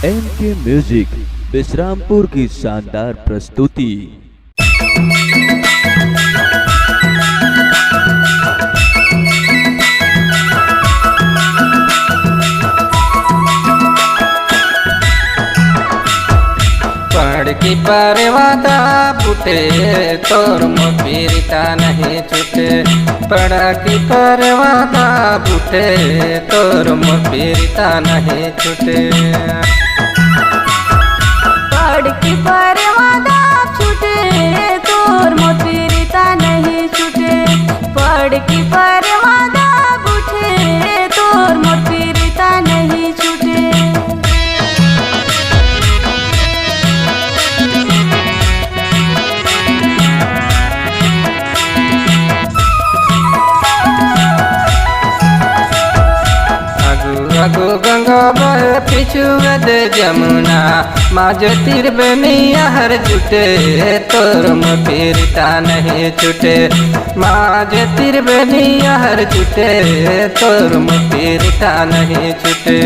एनके music Vishrampur की शानदार प्रस्तुति। पढ़ की परवादा फूटे तोर मोपीरिता नहीं छूटे। पढ़ की परवादा फूटे तोर मोपीरिता नहीं छूटे। पढ़ की परवादा छूटे तोर मोपीरिता नहीं छूटे। पढ़ की परवादा फूटे तोर मोपीरिता नहीं छूटे। अगो गंगा बहे पिछु दे जमुना माज तीर बनिया हर जुटे तोर मोपीरिता नहीं छूटे। माज तीर बनिया हर जुटे तोर मोपीरिता नहीं छूटे।